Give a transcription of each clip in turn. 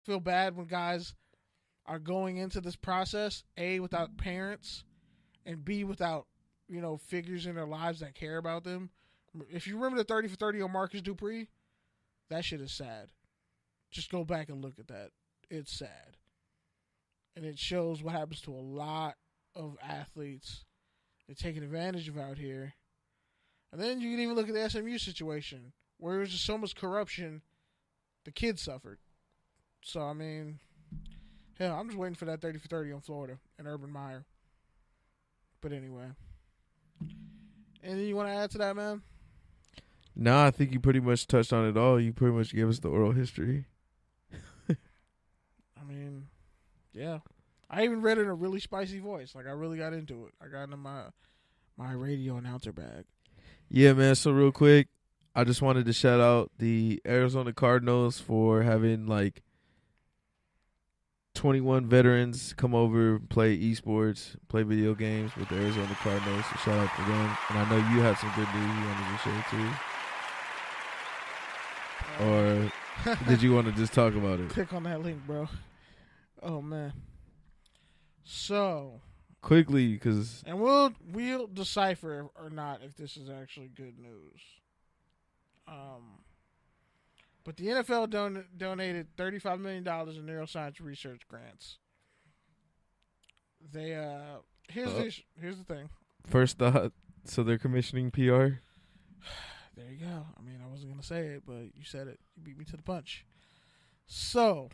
feel bad when guys are going into this process, A, without parents, and B, without, figures in their lives that care about them. If you remember the 30 for 30 on Marcus Dupree, that shit is sad. Just go back and look at that. It's sad. And it shows what happens to a lot of athletes they're taking advantage of out here. And then you can even look at the SMU situation, where there was just so much corruption, the kids suffered. So, I mean, hell, I'm just waiting for that 30 for 30 on Florida and Urban Meyer. But anyway. Anything you want to add to that, man? No, I think you pretty much touched on it all. You pretty much gave us the oral history. I mean, yeah. I even read it in a really spicy voice. Like, I really got into it. I got into my radio announcer bag. Yeah, man. So real quick, I just wanted to shout out the Arizona Cardinals for having 21 veterans come over, play esports, play video games with the Arizona Cardinals. So shout out to them. And I know you had some good news you wanted to share too. Or did you want to just talk about it? Click on that link, bro. Oh, man. So quickly, because we'll decipher or not if this is actually good news. But the NFL donated $35 million in neuroscience research grants. They here's the thing. First thought, so they're commissioning PR. There you go. I mean, I wasn't gonna say it, but you said it. You beat me to the punch. So,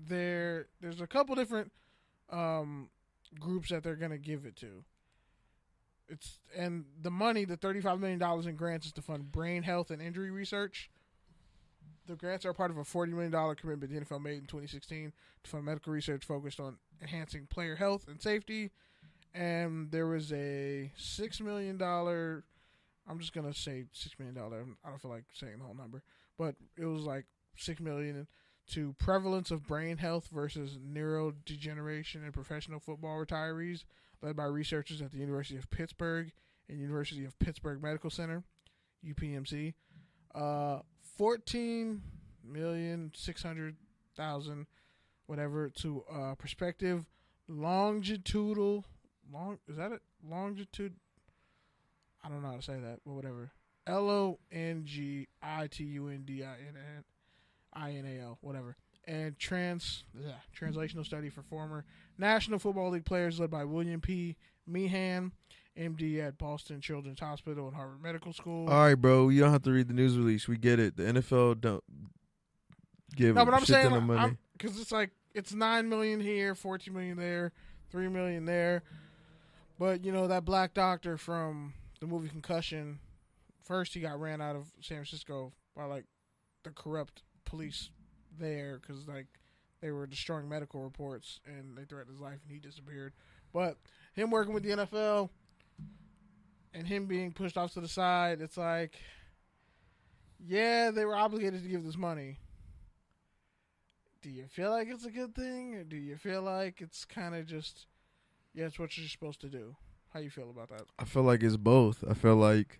there's a couple different groups that they're gonna give it to. And the money, the $35 million in grants, is to fund brain health and injury research. The grants are part of a $40 million commitment the NFL made in 2016 to fund medical research focused on enhancing player health and safety. And there was a $6 million, I'm just going to say $6 million. I don't feel like saying the whole number. But it was like $6 million to prevalence of brain health versus neurodegeneration in professional football retirees, led by researchers at the University of Pittsburgh and University of Pittsburgh Medical Center, UPMC. $14,600,000, whatever, to prospective longitudinal. Is that it? Longitude? I don't know how to say that, but whatever. LONGITUNDINAL, whatever. And translational study for former National Football League players led by William P. Meehan, MD at Boston Children's Hospital and Harvard Medical School. All right, bro. You don't have to read the news release. We get it. The NFL don't give no, but I'm shit saying ton of money. Because it's like it's $9 million here, $14 million there, $3 million there. But that black doctor from the movie Concussion, first he got ran out of San Francisco by the corrupt police there because they were destroying medical reports and they threatened his life and he disappeared. But him working with the NFL and him being pushed off to the side, it's like, yeah, they were obligated to give this money. Do you feel like it's a good thing, or do you feel like it's kind of just, yeah, it's what you're supposed to do? How you feel about that? I feel like it's both. I feel like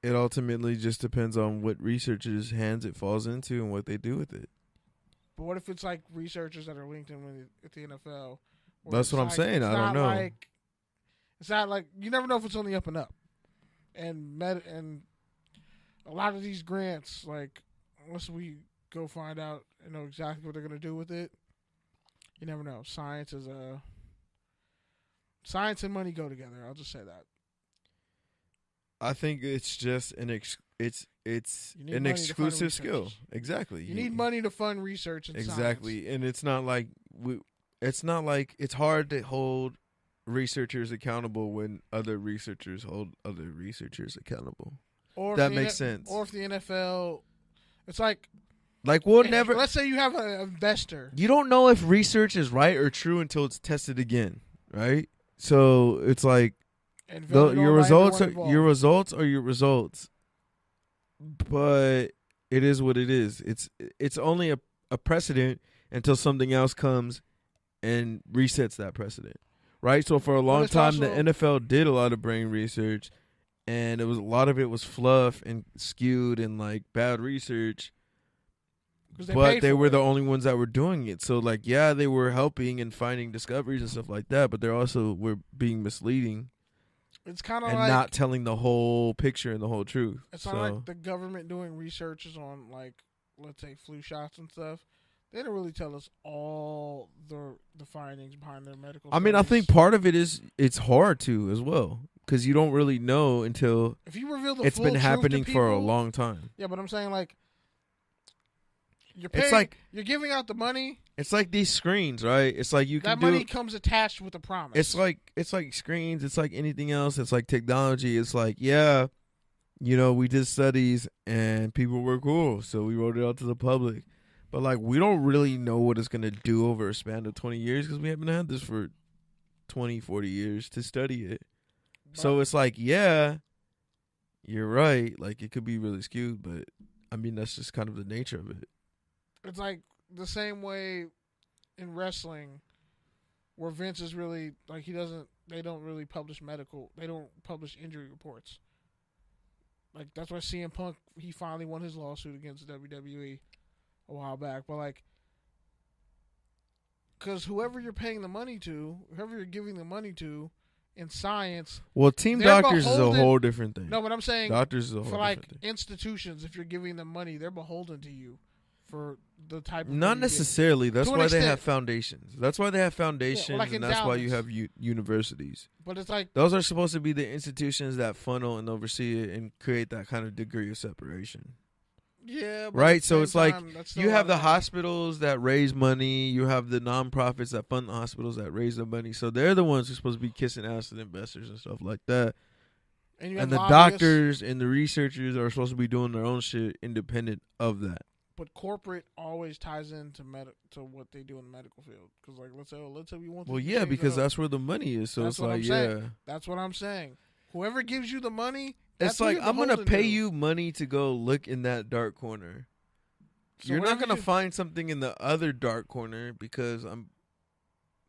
it ultimately just depends on what researchers' hands it falls into and what they do with it. But what if it's like researchers that are linked in with the NFL? That's what I'm saying. I don't know. It's not like you never know if it's on the up and up. And a lot of these grants, unless we go find out and know exactly what they're going to do with it, you never know. Science and money go together. I'll just say that. I think it's just an exclusive skill. Exactly. You need money to fund research and exactly. science. And it's not like it's hard to hold researchers accountable when other researchers hold other researchers accountable. Or that makes sense. Or if the NFL, it's like we'll never. Let's say you have an investor. You don't know if research is right or true until it's tested again, right? So it's like your results are your results. But it is what it is. It's only a precedent until something else comes and resets that precedent, right? So for a long time, the NFL did a lot of brain research, and a lot of it was fluff and skewed and bad research. But they were the only ones that were doing it. So, like, yeah, they were helping and finding discoveries and stuff like that, but they also were being misleading. It's kind of and like not telling the whole picture and the whole truth. It's not like the government doing researches on, like, let's say flu shots and stuff. They didn't really tell us all the findings behind their medical. I mean, I think part of it is it's hard to as well because you don't really know until if you reveal the it's full been truth happening to people, for a long time. Yeah, but I'm saying like you're paying, it's like you're giving out the money. It's like these screens, right? It's like you can that money comes attached with a promise. It's like screens. It's like anything else. It's like technology. It's like we did studies and people were cool, so we wrote it out to the public. But, like, we don't really know what it's going to do over a span of 20 years because we haven't had this for 20, 40 years to study it. But, so it's like, yeah, you're right. Like, it could be really skewed, but, I mean, that's just kind of the nature of it. It's like the same way in wrestling where Vince is really, like, they don't really publish they don't publish injury reports. Like, that's why CM Punk, he finally won his lawsuit against WWE a while back, but like, because whoever you're paying the money to, whoever you're giving the money to, in science, well, team doctors is a whole different thing. No, but I'm saying doctors is a whole for different like thing. institutions, if you're giving them money, they're beholden to you for the type of not necessarily. That's why they have foundations. That's why they have foundations, like and that's why you have universities. But it's like those are supposed to be the institutions that funnel and oversee it and create that kind of degree of separation. Yeah, but right. So it's like you have the hospitals that raise money. You have the nonprofits that fund the hospitals that raise the money. So they're the ones who're supposed to be kissing ass to the investors and stuff like that. And the doctors and the researchers are supposed to be doing their own shit independent of that. But corporate always ties into to what they do in the medical field. Because like let's say we want. Well, yeah, because that's where the money is. So it's like that's what I'm saying. Whoever gives you the money. It's like, I'm going to pay you money to go look in that dark corner. So you're not going to find something in the other dark corner because I'm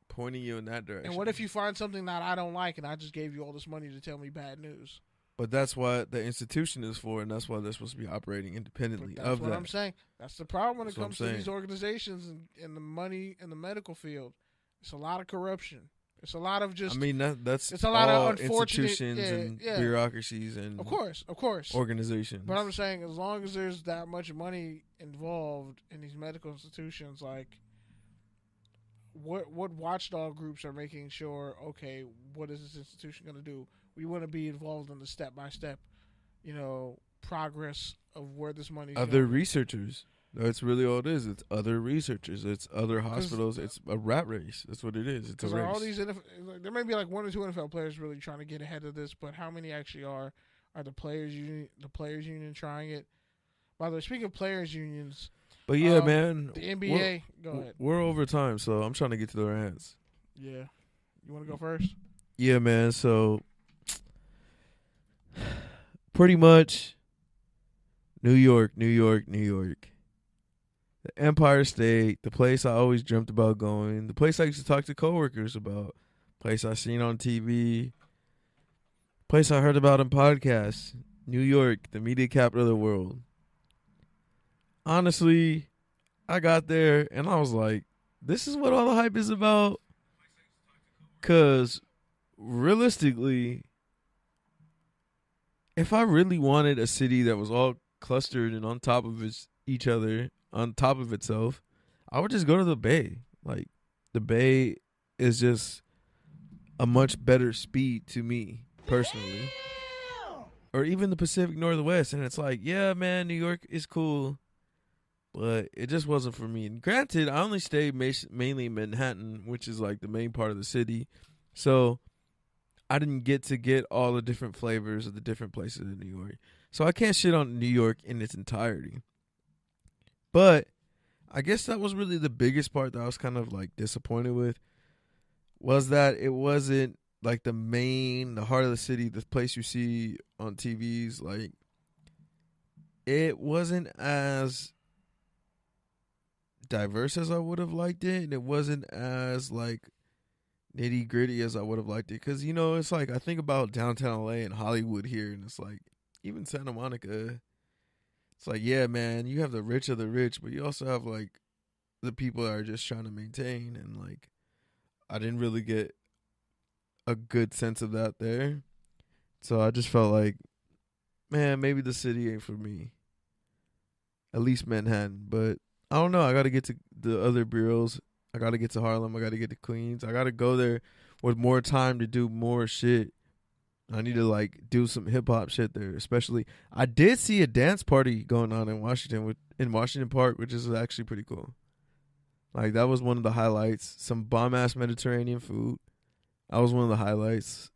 pointing you in that direction. And what if you find something that I don't like and I just gave you all this money to tell me bad news? But that's what the institution is for, and that's why they're supposed to be operating independently of that. That's what I'm saying. That's the problem when it comes to these organizations and the money in the medical field. It's a lot of corruption. It's a lot of just. I mean, that's it's a lot of unfortunate institutions and bureaucracies and of course organizations. But I'm saying, as long as there's that much money involved in these medical institutions, like what watchdog groups are making sure? Okay, what is this institution going to do? We want to be involved in the step by step, progress of where this money. Other researchers. That's really all it is. It's other researchers. It's other hospitals. It's a rat race. That's what it is. It's a race. All these there may be like 1 or 2 NFL players really trying to get ahead of this, but how many actually are the players union trying it? By the way, speaking of players unions, but yeah, man, the NBA. Go ahead. We're over time, so I'm trying to get to their hands. Yeah, you want to go first? Yeah, man. So pretty much, New York. The Empire State, the place I always dreamt about going, the place I used to talk to coworkers about, place I seen on TV, place I heard about in podcasts, New York, the media capital of the world. Honestly, I got there and I was like, this is what all the hype is about? Because realistically, if I really wanted a city that was all clustered and on top of each other, on top of itself, I would just go to the Bay. Like, the Bay is just a much better speed to me, personally. Or even the Pacific Northwest. And it's like, yeah, man, New York is cool, but it just wasn't for me. And granted, I only stayed mainly in Manhattan, which is like the main part of the city. So I didn't get all the different flavors of the different places in New York. So I can't shit on New York in its entirety. But I guess that was really the biggest part that I was kind of like disappointed with, was that it wasn't like the heart of the city, the place you see on TVs. Like, it wasn't as diverse as I would have liked it, and it wasn't as like nitty gritty as I would have liked it. Because, it's like I think about downtown LA and Hollywood here, and it's like even Santa Monica. It's like, yeah, man, you have the rich of the rich, but you also have like the people that are just trying to maintain, and like I didn't really get a good sense of that there. So I just felt like, man, maybe the city ain't for me. At least Manhattan. But I don't know. I got to get to the other bureaus. I got to get to Harlem. I got to get to Queens. I got to go there with more time to do more shit. I need to like do some hip hop shit there. Especially, I did see a dance party going on in Washington in Washington Park, which is actually pretty cool. Like that was one of the highlights. Some bomb ass Mediterranean food. That was one of the highlights.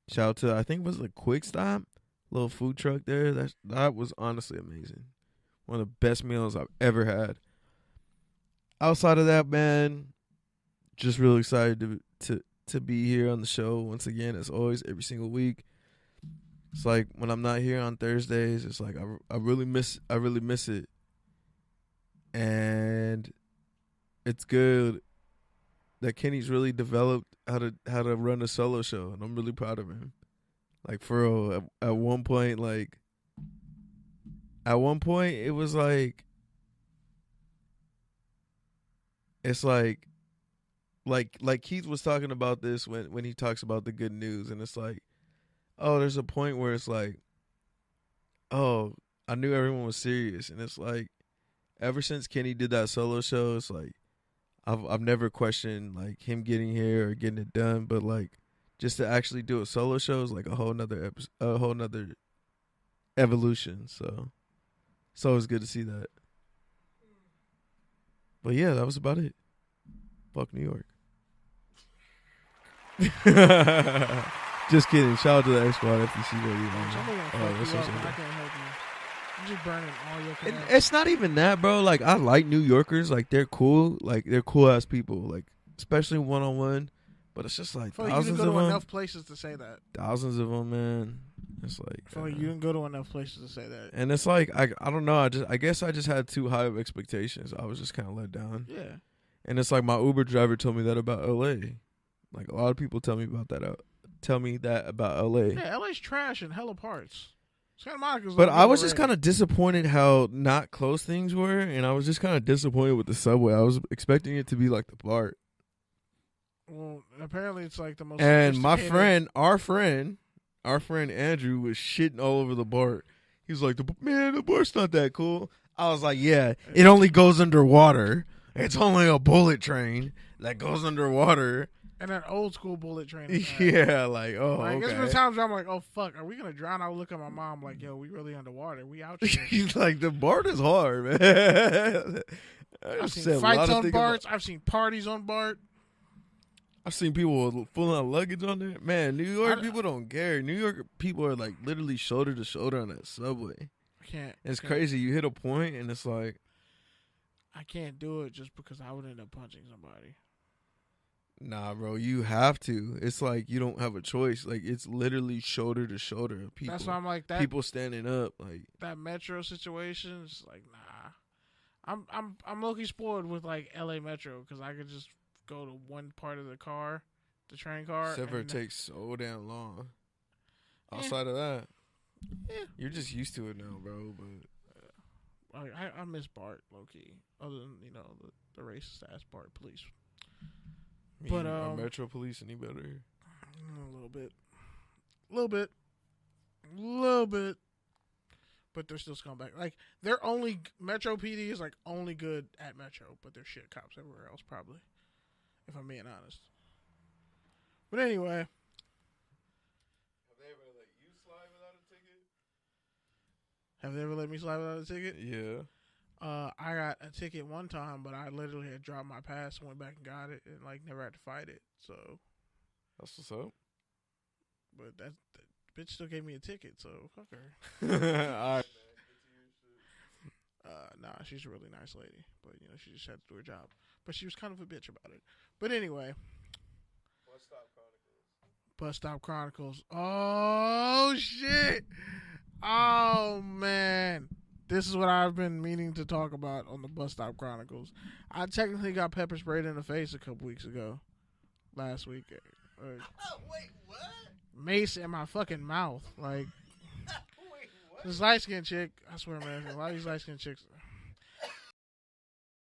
Shout out to, I think it was a Quick Stop, little food truck there. That was honestly amazing. One of the best meals I've ever had. Outside of that, man, just really excited to be here on the show once again, as always, every single week. It's like when I'm not here on Thursdays, it's like I really miss it, and it's good that Kenny's really developed how to run a solo show, and I'm really proud of him. Like for real, at one point it was like, it's like Keith was talking about this when he talks about the good news, and it's like, oh, there's a point where it's like, oh, I knew everyone was serious, and it's like, ever since Kenny did that solo show, it's like, I've never questioned like him getting here or getting it done, but like just to actually do a solo show is like a whole nother evolution. So it's always good to see that. But yeah, that was about it. Fuck New York. Just kidding. Shout out to the X Squad FTC baby. I can't help you. I'm just burning all your connections. It's not even that, bro. Like I like New Yorkers. Like they're cool. Like they're cool ass people. Like especially one on one. But it's just like thousands you didn't go of to them. Enough places to say that. Thousands of them, man. It's like I feel like you didn't go to enough places to say that. And it's like I don't know. I guess I just had too high of expectations. I was just kind of let down. Yeah. And it's like my Uber driver told me that about LA. Like a lot of people tell me about that. Tell me that about LA. Yeah, LA's trash in hella parts. Santa Monica's but I was just kind of disappointed how not close things were, and I was just kind of disappointed with the subway. I was expecting it to be like the BART. Well, apparently it's like the most. And my friend, our friend Andrew was shitting all over the BART. He was like, "Man, the BART's not that cool." I was like, "Yeah, it only goes underwater. It's only a bullet train that goes underwater." And that old school bullet train. Yeah, like, oh, like, okay. There's been times where I'm like, oh, fuck, are we going to drown? I would look at my mom like, yo, we really underwater. We out here. He's like, the BART is hard, man. I've seen fights on BARTs. I've seen parties on BART. I've seen people with full-on luggage on there. Man, New York people don't care. New York people are, like, literally shoulder to shoulder on that subway. It's crazy. You hit a point, and it's like, I can't do it just because I would end up punching somebody. Nah, bro, you have to. It's like you don't have a choice. Like it's literally shoulder to shoulder of people. That's why I'm like that. People standing up, like that metro situation. Is like nah. I'm low-key spoiled with like LA Metro because I could just go to one part of the car, the train car. Except for it takes so damn long. Outside of that, you're just used to it now, bro. But I miss BART low-key. Other than the racist ass BART police. But are Metro Police any better? A little bit. But they're still scumbag. Like they're only Metro PD is like only good at Metro, but they're shit cops everywhere else probably. If I'm being honest. But anyway. Have they ever let you slide without a ticket? Have they ever let me slide without a ticket? Yeah. I got a ticket one time, but I literally had dropped my pass and went back and got it, and like never had to fight it. So that's what's up. But that bitch still gave me a ticket, so fuck her. All right, man. Nah, she's a really nice lady, but she just had to do her job. But she was kind of a bitch about it. But anyway, Bus Stop Chronicles. Oh shit! Oh man. This is what I've been meaning to talk about on the Bus Stop Chronicles. I technically got pepper sprayed in the face a couple weeks ago. Last week. Wait, what? Mace in my fucking mouth. Like, wait, what? This light skinned chick, I swear, man, a lot of these light skinned chicks,